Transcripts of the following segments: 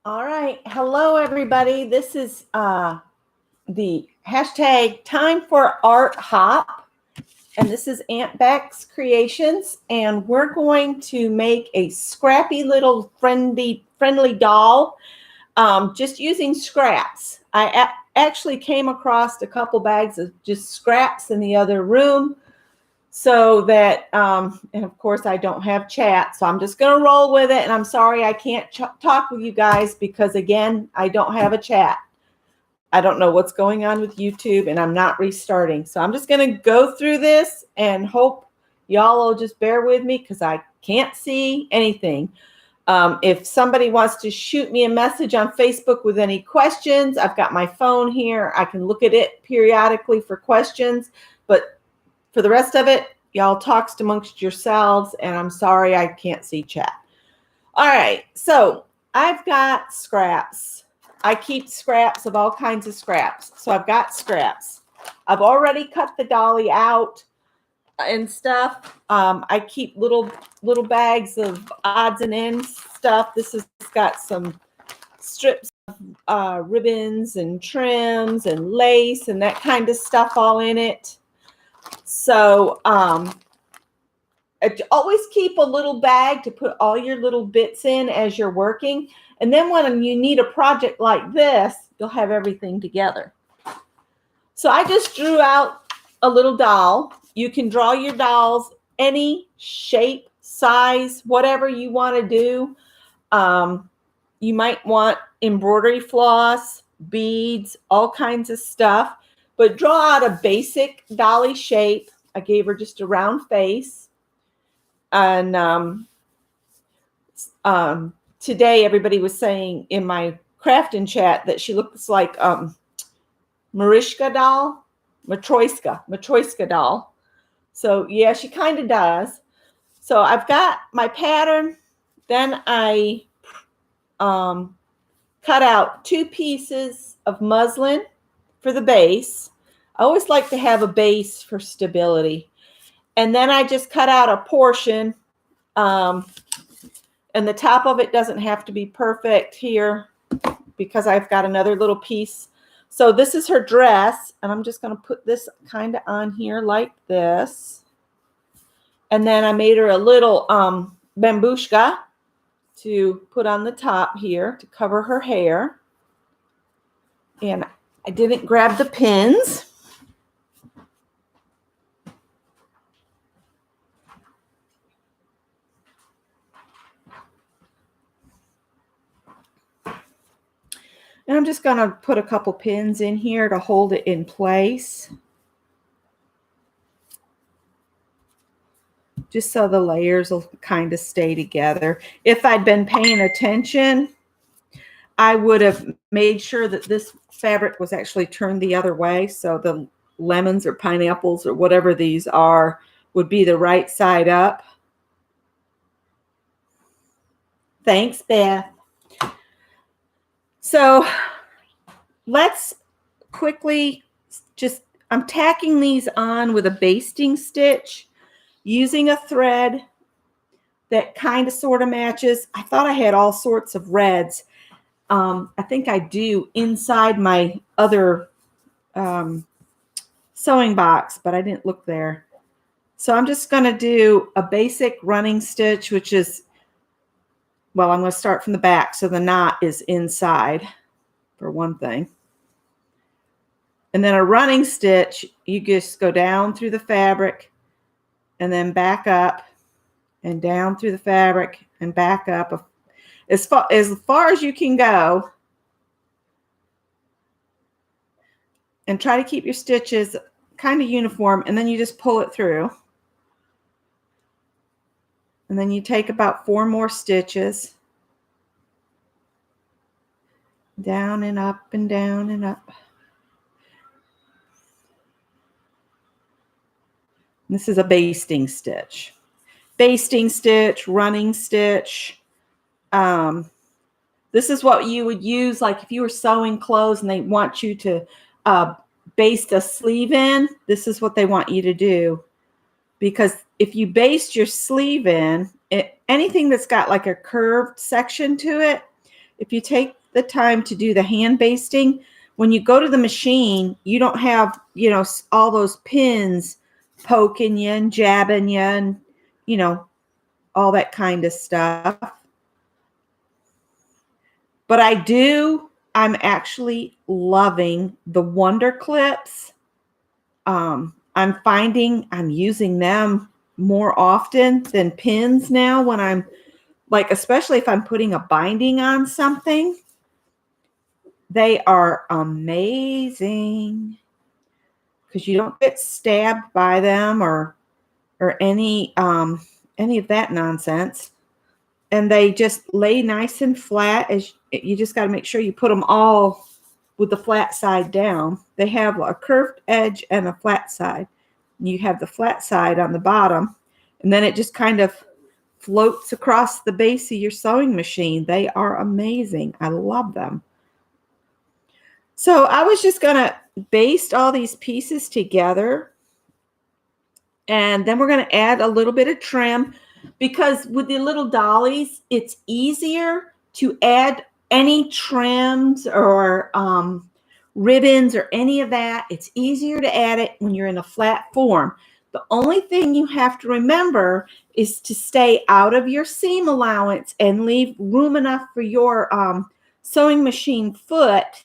All right. Hello, everybody. This is the hashtag Time for Art Hop. And this is Aunt Beck's Creations. And we're going to make a scrappy little friendly doll just using scraps. I actually came across a couple bags of just scraps in the other room. So that, and of course I don't have chat, so I'm just going to roll with it. And I'm sorry I can't talk with you guys because, again, I don't have a chat. I don't know what's going on with YouTube, and I'm not restarting. So I'm just going to go through this and hope y'all will just bear with me because I can't see anything. If somebody wants to shoot me a message on Facebook with any questions, I've got my phone here. I can look at it periodically for questions, but for the rest of it, y'all talk amongst yourselves, and I'm sorry I can't see chat. All right, so I've got scraps. I keep scraps of all kinds of scraps. So I've got scraps. I've already cut the dolly out and stuff. I keep little bags of odds and ends stuff. This has got some strips of ribbons and trims and lace and that kind of stuff all in it. So always keep a little bag to put all your little bits in as you're working. And then when you need a project like this, you'll have everything together. So I just drew out a little doll. You can draw your dolls any shape, size, whatever you want to do. You might want embroidery floss, beads, all kinds of stuff. But draw out a basic dolly shape. I gave her just a round face. And today everybody was saying in my crafting chat that she looks like Matryoshka doll. So yeah, she kind of does. So I've got my pattern. Then I cut out 2 pieces of muslin for the base. I always like to have a base for stability. And then I just cut out a portion. And the top of it doesn't have to be perfect here because I've got another little piece. So this is her dress. And I'm just going to put this kind of on here like this. And then I made her a little bambushka to put on the top here to cover her hair. And I didn't grab the pins. And I'm just going to put a couple pins in here to hold it in place. Just so the layers will kind of stay together. If I'd been paying attention, I would have made sure that this fabric was actually turned the other way. So the lemons or pineapples or whatever these are would be the right side up. Thanks, Beth. So let's quickly I'm tacking these on with a basting stitch using a thread that kind of sort of matches. I thought I had all sorts of reds. I think I do inside my other sewing box, but I didn't look there. So I'm just going to do a basic running stitch, which is, well, I'm going to start from the back. So the knot is inside for one thing. And then a running stitch, you just go down through the fabric and then back up and down through the fabric and back up as far as you can go. And try to keep your stitches kind of uniform, and then you just pull it through. And then you take about 4 more stitches. Down and up and down and up. This is a basting stitch. Basting stitch, running stitch. This is what you would use like if you were sewing clothes and they want you to baste a sleeve in. This is what they want you to do. Because if you baste your sleeve in, anything that's got like a curved section to it, if you take the time to do the hand basting, when you go to the machine, you don't have, you know, all those pins poking you and jabbing you and, you know, all that kind of stuff. But I'm actually loving the Wonder Clips. I'm finding I'm using them more often than pins now when I'm like, especially if I'm putting a binding on something. They are amazing because you don't get stabbed by them or any of that nonsense. And they just lay nice and flat. As you just got to make sure you put them all with the flat side down. They have a curved edge and a flat side. You have the flat side on the bottom, and then it just kind of floats across the base of your sewing machine. They are amazing. I love them. So I was just going to baste all these pieces together, and then we're going to add a little bit of trim, because with the little dollies, it's easier to add any trims or ribbons or any of that. It's easier to add it when you're in a flat form. The only thing you have to remember is to stay out of your seam allowance and leave room enough for your sewing machine foot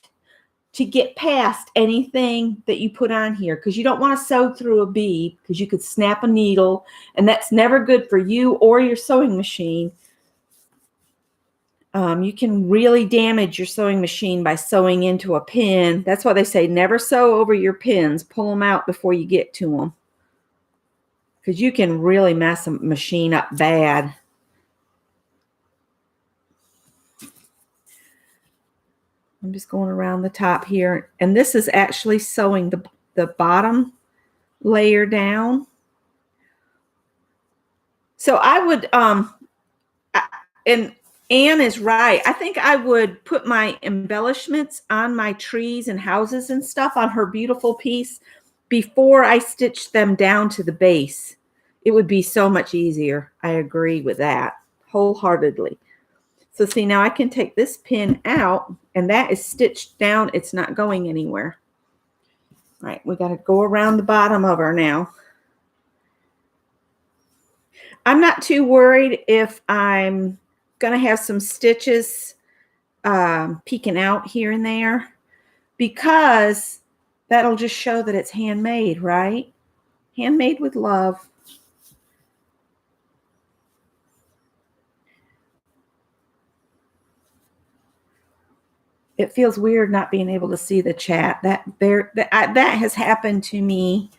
to get past anything that you put on here, because you don't want to sew through a bead, because you could snap a needle, and that's never good for you or your sewing machine. You can really damage your sewing machine by sewing into a pin. That's why they say never sew over your pins. Pull them out before you get to them, because you can really mess a machine up bad. I'm just going around the top here, and this is actually sewing the bottom layer down. So I would, and Anne is right. I think I would put my embellishments on my trees and houses and stuff on her beautiful piece before I stitch them down to the base. It would be so much easier. I agree with that wholeheartedly. So see, now I can take this pin out, and that is stitched down. It's not going anywhere. All right, we got to go around the bottom of her now. I'm not too worried if I'm going to have some stitches peeking out here and there, because that'll just show that it's handmade, right? Handmade with love. It feels weird not being able to see the chat. That has happened to me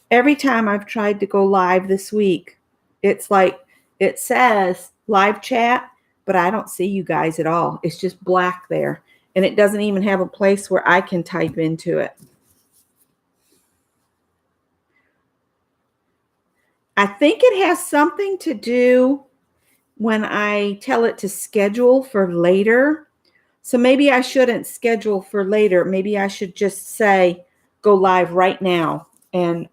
every time I've tried to go live this week. It's like it says live chat, but I don't see you guys at all. It's just black there, and it doesn't even have a place where I can type into it. I think it has something to do when I tell it to schedule for later. So maybe I shouldn't schedule for later. Maybe I should just say go live right now and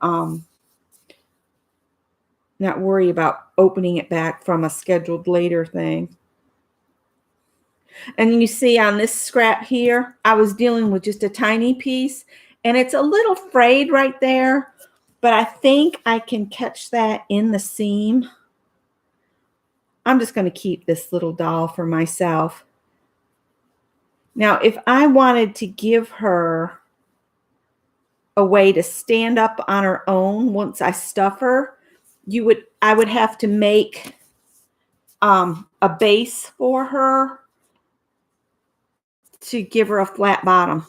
not worry about opening it back from a scheduled later thing. And you see on this scrap here, I was dealing with just a tiny piece, and it's a little frayed right there, but I think I can catch that in the seam. I'm just going to keep this little doll for myself. Now, if I wanted to give her a way to stand up on her own once I stuff her, I would have to make a base for her to give her a flat bottom.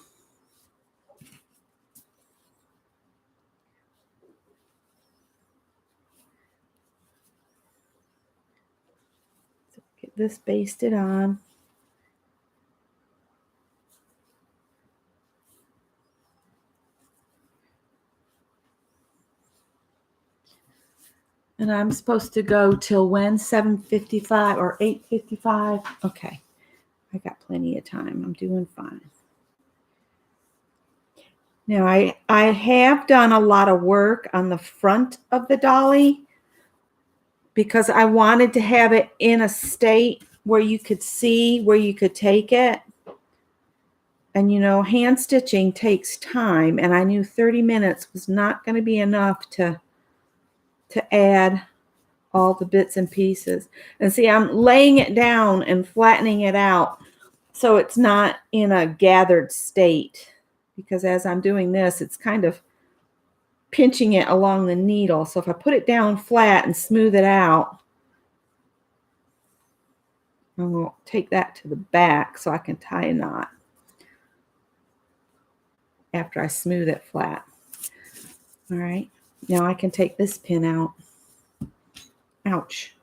So get this basted on. And I'm supposed to go till when? 7:55 or 8:55? Okay. I got plenty of time. I'm doing fine. Now, I have done a lot of work on the front of the dolly because I wanted to have it in a state where you could see where you could take it. And you know, hand stitching takes time, and I knew 30 minutes was not going to be enough to add all the bits and pieces. And see, I'm laying it down and flattening it out so it's not in a gathered state, because as I'm doing this, it's kind of pinching it along the needle. So if I put it down flat and smooth it out, I'm going to take that to the back so I can tie a knot after I smooth it flat. All right, now I can take this pin out. Ouch.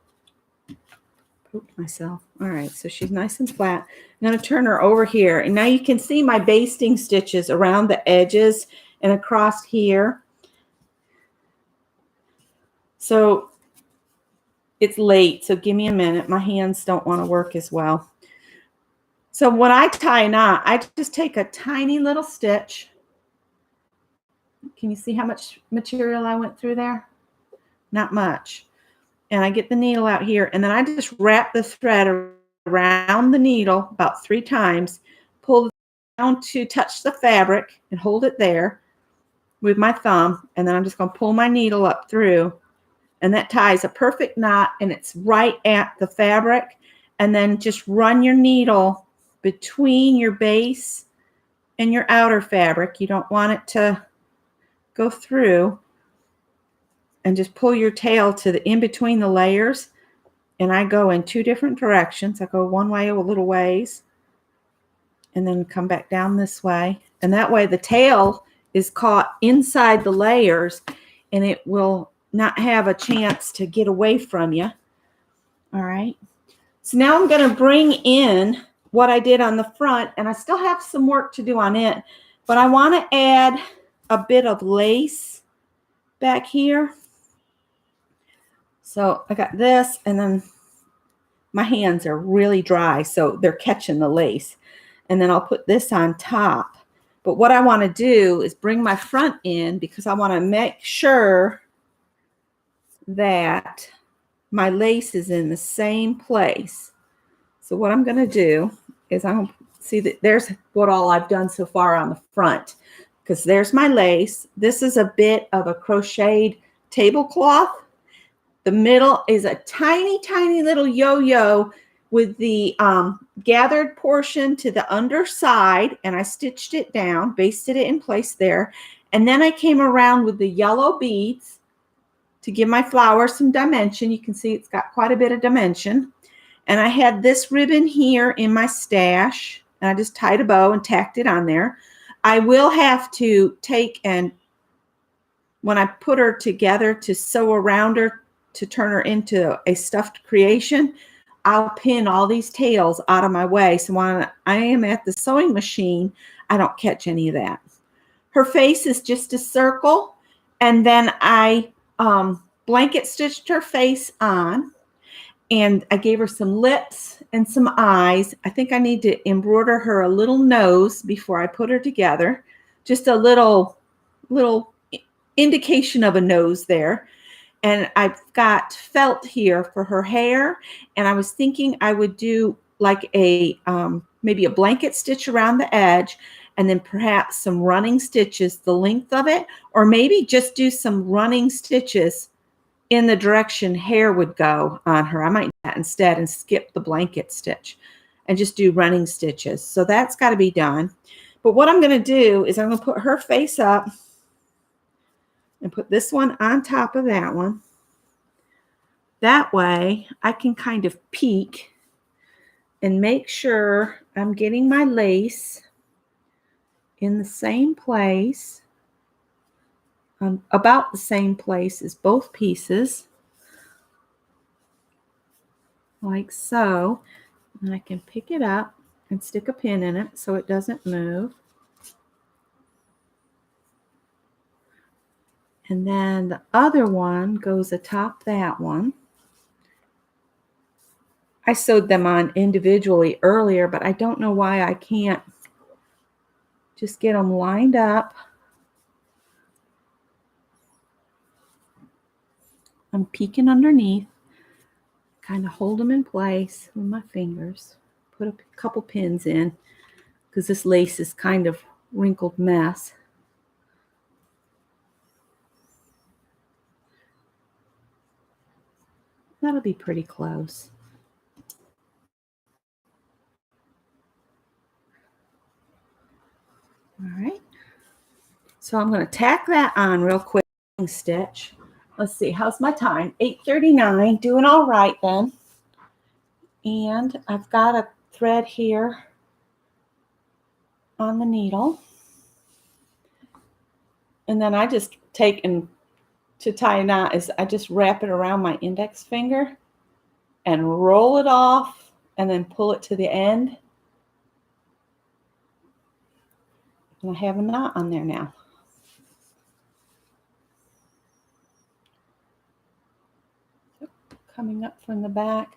Poked myself. All right, so she's nice and flat. I'm going to turn her over here. And now you can see my basting stitches around the edges and across here. So it's late, so give me a minute. My hands don't want to work as well. So when I tie a knot, I just take a tiny little stitch. Can you see how much material I went through there? Not much. And I get the needle out here, and then I just wrap the thread around the needle about 3 times, pull it down to touch the fabric and hold it there with my thumb, and then I'm just going to pull my needle up through, and that ties a perfect knot, and it's right at the fabric. And then just run your needle between your base and your outer fabric. You don't want it to go through, and just pull your tail to the in between the layers. And I go in 2 different directions. I go one way a little ways and then come back down this way. And that way the tail is caught inside the layers and it will not have a chance to get away from you. All right. So now I'm going to bring in what I did on the front, and I still have some work to do on it, but I want to add a bit of lace back here. So I got this, and then my hands are really dry, so they're catching the lace. And then I'll put this on top. But what I want to do is bring my front in, because I want to make sure that my lace is in the same place. So what I'm going to do is I'm going to see that there's what all I've done so far on the front, because there's my lace. This is a bit of a crocheted tablecloth. The middle is a tiny, tiny little yo-yo with the gathered portion to the underside, and I stitched it down, basted it in place there. And then I came around with the yellow beads to give my flower some dimension. You can see it's got quite a bit of dimension. And I had this ribbon here in my stash, and I just tied a bow and tacked it on there. I will have to take, and when I put her together to sew around her to turn her into a stuffed creation, I'll pin all these tails out of my way. So when I am at the sewing machine, I don't catch any of that. Her face is just a circle, and then I blanket stitched her face on, and I gave her some lips and some eyes. I think I need to embroider her a little nose before I put her together. Just a little indication of a nose there. And I've got felt here for her hair. And I was thinking I would do like a maybe a blanket stitch around the edge, and then perhaps some running stitches the length of it, or maybe just do some running stitches in the direction hair would go on her. I might do that instead and skip the blanket stitch and just do running stitches. So that's got to be done. But what I'm going to do is I'm going to put her face up and put this one on top of that one. That way I can kind of peek and make sure I'm getting my lace in the same place, about the same place as both pieces, like so. And I can pick it up and stick a pin in it so it doesn't move. And then the other one goes atop that one. I sewed them on individually earlier, but I don't know why I can't just get them lined up. I'm peeking underneath, kind of hold them in place with my fingers. Put a couple pins in because this lace is kind of wrinkled mess. That'll be pretty close. All right. So I'm going to tack that on real quick. Stitch. Let's see. How's my time? 8:39. Doing all right then. And I've got a thread here on the needle. And then I just take and to tie a knot is I just wrap it around my index finger and roll it off and then pull it to the end. And I have a knot on there now. Coming up from the back.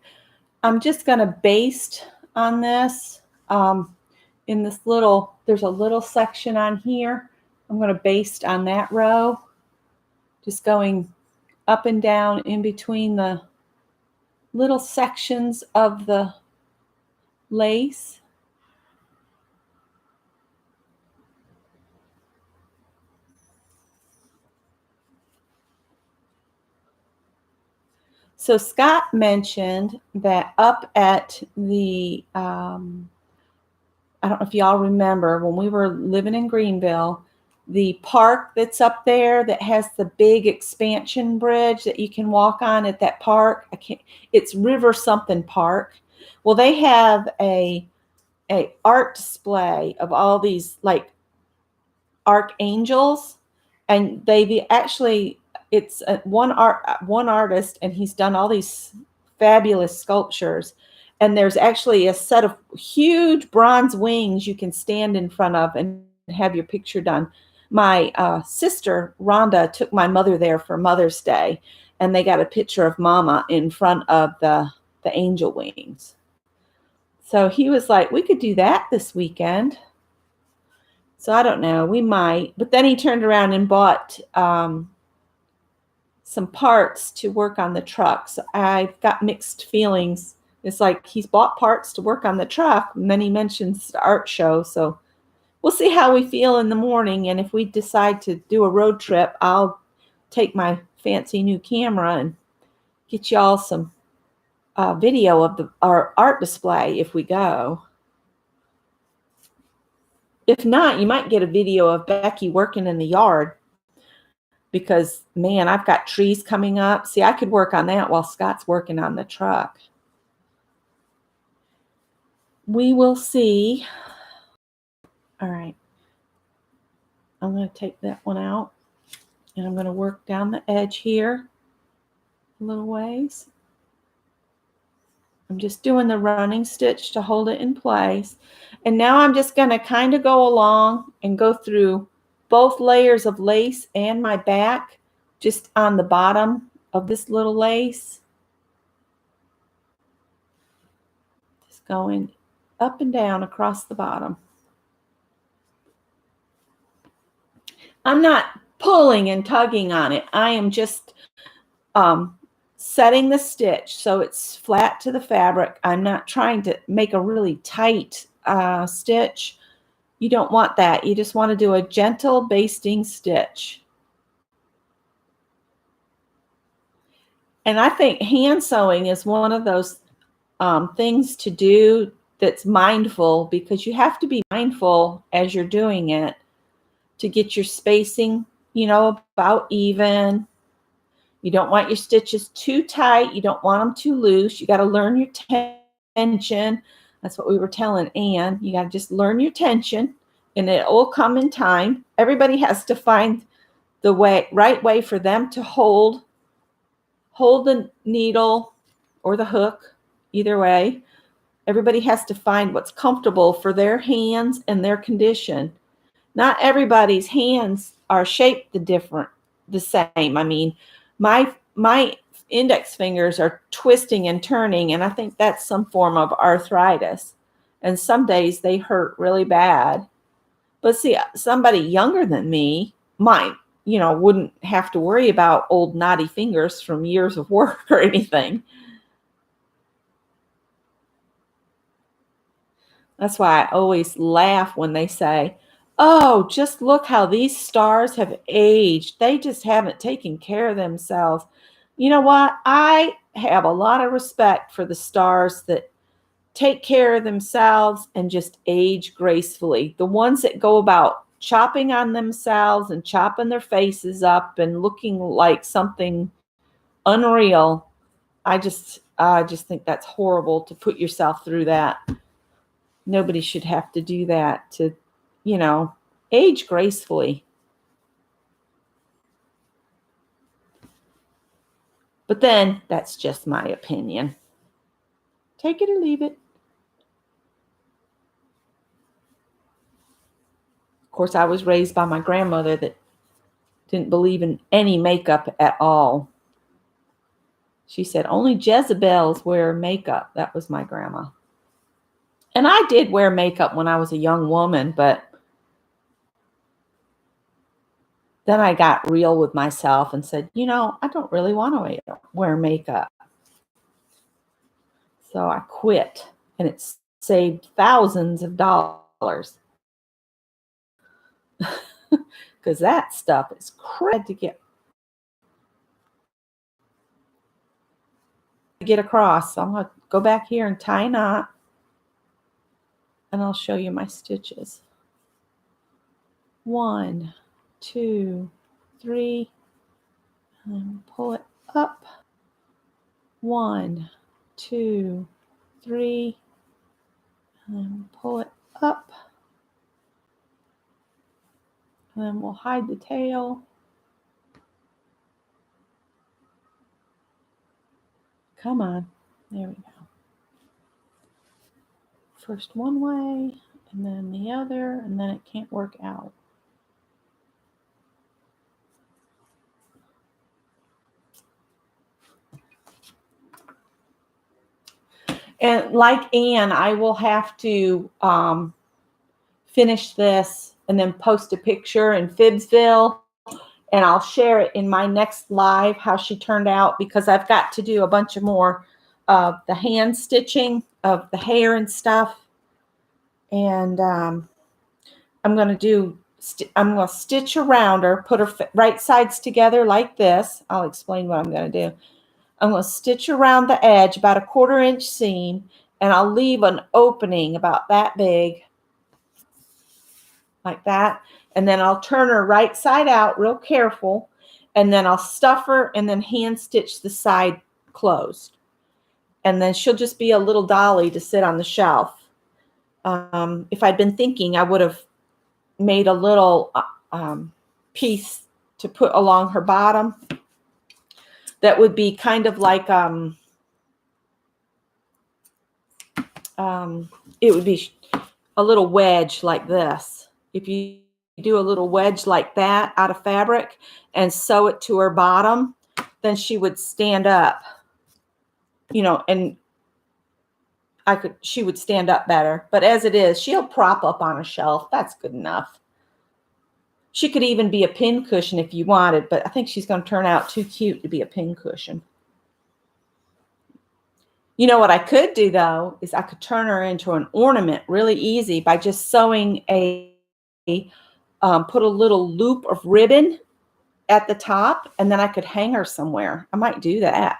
I'm just going to baste on this. In this little, there's a little section on here. I'm going to baste on that row. Just going up and down in between the little sections of the lace. So Scott mentioned that up at the, I don't know if y'all remember, when we were living in Greenville, the park that's up there that has the big expansion bridge that you can walk on at that park, it's River something Park. Well, they have a art display of all these like archangels, and they actually, it's one artist, and he's done all these fabulous sculptures. And there's actually a set of huge bronze wings you can stand in front of and have your picture done. My sister, Rhonda, took my mother there for Mother's Day, and they got a picture of Mama in front of the angel wings. So he was like, we could do that this weekend. So I don't know, we might. But then he turned around and bought some parts to work on the truck. So I've got mixed feelings. It's like he's bought parts to work on the truck, and then he mentions the art show. So we'll see how we feel in the morning. And if we decide to do a road trip, I'll take my fancy new camera and get y'all some video of our art display if we go. If not, you might get a video of Becky working in the yard because, man, I've got trees coming up. See, I could work on that while Scott's working on the truck. We will see. All right. I'm going to take that one out, and I'm going to work down the edge here a little ways. I'm just doing the running stitch to hold it in place. And now I'm just going to kind of go along and go through both layers of lace and my back just on the bottom of this little lace. Just going up and down across the bottom. I'm not pulling and tugging on it. I am just setting the stitch so it's flat to the fabric. I'm not trying to make a really tight stitch. You don't want that. You just want to do a gentle basting stitch. And I think hand sewing is one of those things to do that's mindful, because you have to be mindful as you're doing it to get your spacing, about even. You don't want your stitches too tight. You don't want them too loose. You got to learn your tension. That's what we were telling Anne. You got to just learn your tension, and it will come in time. Everybody has to find the right way for them to hold the needle or the hook, either way. Everybody has to find what's comfortable for their hands and their condition. Not everybody's hands are shaped the same. I mean, my index fingers are twisting and turning, and I think that's some form of arthritis. And some days they hurt really bad. But see, somebody younger than me might, wouldn't have to worry about old knotty fingers from years of work or anything. That's why I always laugh when they say, oh, just look how these stars have aged. They just haven't taken care of themselves. You know what? I have a lot of respect for the stars that take care of themselves and just age gracefully. The ones that go about chopping on themselves and chopping their faces up and looking like something unreal. I just think that's horrible to put yourself through that. Nobody should have to do that to, age gracefully. But then that's just my opinion. Take it or leave it. Of course, I was raised by my grandmother that didn't believe in any makeup at all. She said only Jezebels wear makeup. That was my grandma. And I did wear makeup when I was a young woman, but then I got real with myself and said, I don't really want to wear makeup. So I quit, and it saved thousands of dollars. Because that stuff is crazy to get across. So I'm going to go back here and tie a knot, and I'll show you my stitches. 1, 2, 3, and pull it up. 1, 2, 3, and pull it up. And then we'll hide the tail. Come on. There we go. First one way, and then the other, and then it can't work out. And like Anne, I will have to finish this and then post a picture in Fibsville, and I'll share it in my next live, how she turned out, because I've got to do a bunch of more of the hand stitching of the hair and stuff. And I'm going to stitch around her, put her right sides together like this. I'll explain what I'm going to do. I'm going to stitch around the edge about a 1/4 inch seam, and I'll leave an opening about that big, like that. And then I'll turn her right side out real careful, and then I'll stuff her and then hand stitch the side closed. And then she'll just be a little dolly to sit on the shelf. If I'd been thinking, I would have made a little piece to put along her bottom that would be kind of like it would be a little wedge like this. If you do a little wedge like that out of fabric and sew it to her bottom, then she would stand up, and she would stand up better. But as it is, she'll prop up on a shelf. That's good enough. She could even be a pin cushion if you wanted, but I think she's going to turn out too cute to be a pin cushion. You know what I could do, though, is I could turn her into an ornament really easy by just sewing put a little loop of ribbon at the top, and then I could hang her somewhere. I might do that.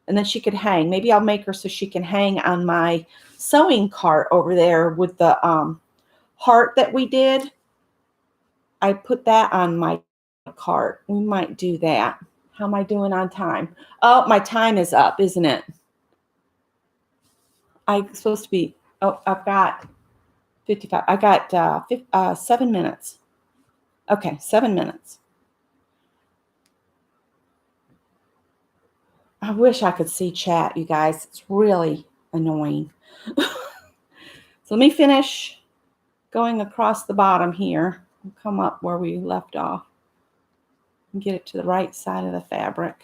And then she could hang. Maybe I'll make her so she can hang on my sewing cart over there with the heart that we did. I put that on my cart. We might do that. How am I doing on time? Oh, my time is up, isn't it? I'm supposed to be, I've got 55. I got 7 minutes. Okay, 7 minutes. I wish I could see chat, you guys. It's really annoying. So let me finish going across the bottom here and come up where we left off and get it to the right side of the fabric.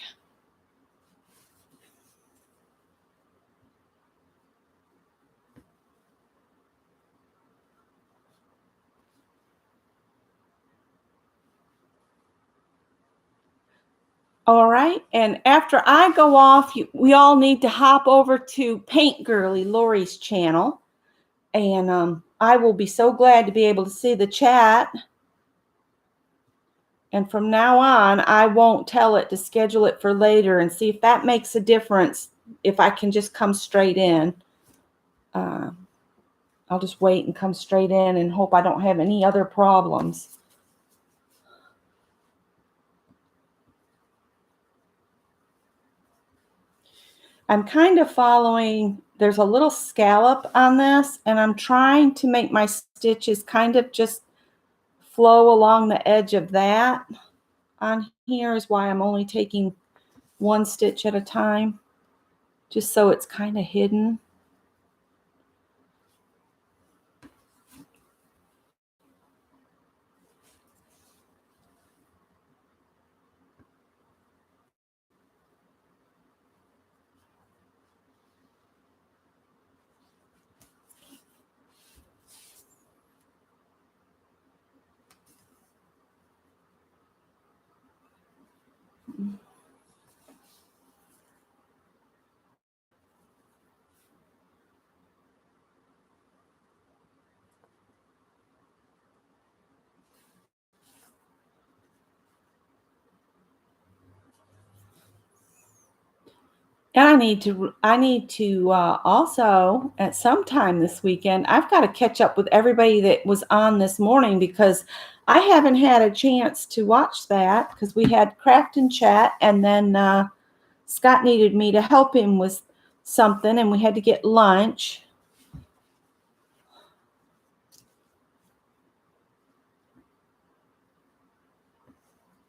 All right, and after I go off, we all need to hop over to Paint Girly Lori's channel And I will be so glad to be able to see the chat. And from now on, I won't tell it to schedule it for later, and see if that makes a difference. If I can just come straight in, I'll just wait and come straight in and hope I don't have any other problems. I'm kind of following, there's a little scallop on this, and I'm trying to make my stitches kind of just flow along the edge of that. On here is why I'm only taking one stitch at a time, just so it's kind of hidden. And I need to also, at some time this weekend, I've got to catch up with everybody that was on this morning, because I haven't had a chance to watch that, because we had craft and chat, and then Scott needed me to help him with something, and we had to get lunch.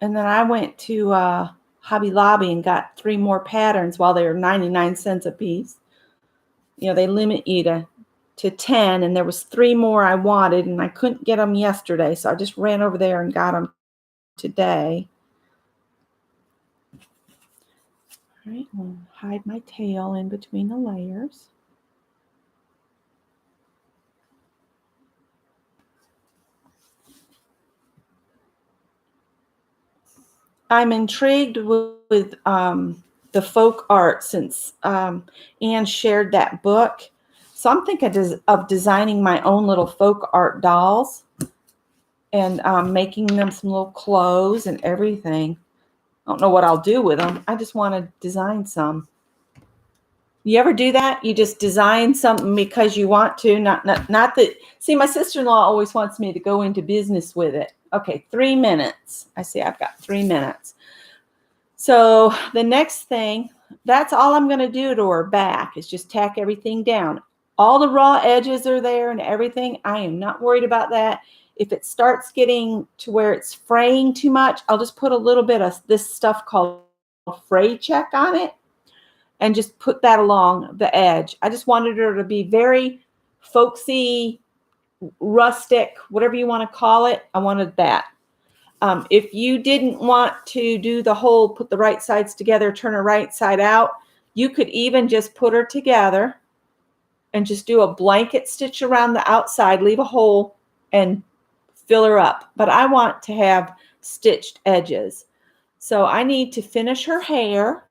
And then I went to Hobby Lobby and got 3 more patterns while they were 99 cents a piece. You know, they limit you to 10, and there was 3 more I wanted, and I couldn't get them yesterday, so I just ran over there and got them today. All right, I'll hide my tail in between the layers. I'm intrigued with the folk art, since Anne shared that book. So I'm thinking of designing my own little folk art dolls, and making them some little clothes and everything. I don't know what I'll do with them. I just want to design some. You ever do that? You just design something because you want to, not that. See, my sister-in-law always wants me to go into business with it. Okay, 3 minutes. I see I've got 3 minutes. So the next thing, that's all I'm going to do to her back, is just tack everything down. All the raw edges are there and everything. I am not worried about that. If it starts getting to where it's fraying too much, I'll just put a little bit of this stuff called fray check on it, and just put that along the edge. I just wanted her to be very folksy, rustic, whatever you want to call it. I wanted that. If you didn't want to do the whole put the right sides together, turn her right side out, you could even just put her together and just do a blanket stitch around the outside, leave a hole, and fill her up. But I want to have stitched edges. So I need to finish her hair,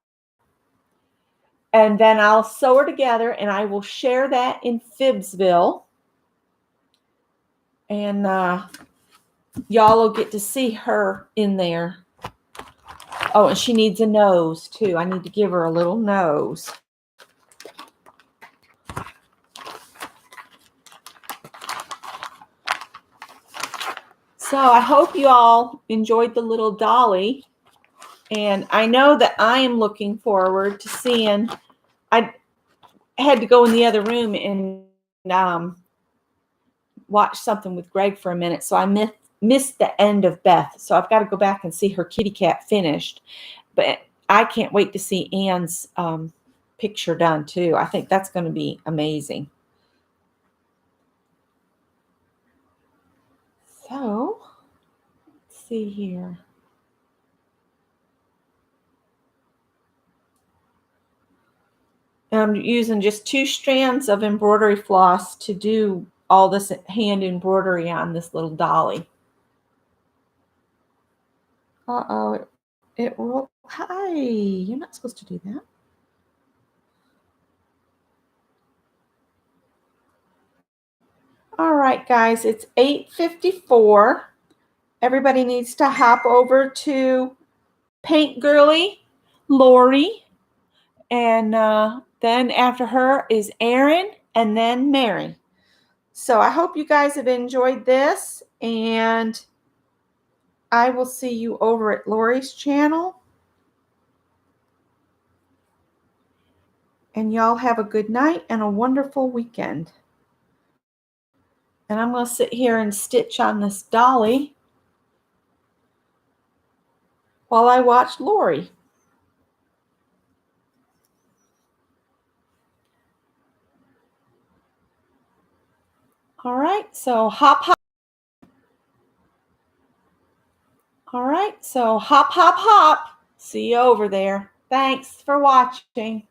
and then I'll sew her together, and I will share that in Fibsville. And y'all will get to see her in there. Oh, and she needs a nose too. I need to give her a little nose. So I hope you all enjoyed the little dolly. And I know that I am looking forward to seeing, I had to go in the other room and watch something with Greg for a minute. So I missed the end of Beth. So I've got to go back and see her kitty cat finished. But I can't wait to see Anne's picture done too. I think that's going to be amazing. So let's see here. And I'm using just 2 strands of embroidery floss to do all this hand embroidery on this little dolly. Uh-oh, it rolled. Hi, you're not supposed to do that. All right, guys, it's 8:54. Everybody needs to hop over to Paint Girly, Lori, and then after her is Erin, and then Mary. So I hope you guys have enjoyed this, and I will see you over at Lori's channel. And y'all have a good night and a wonderful weekend. And I'm going to sit here and stitch on this dolly while I watch Lori. All right, so hop, hop. All right, so hop, hop, hop. See you over there. Thanks for watching.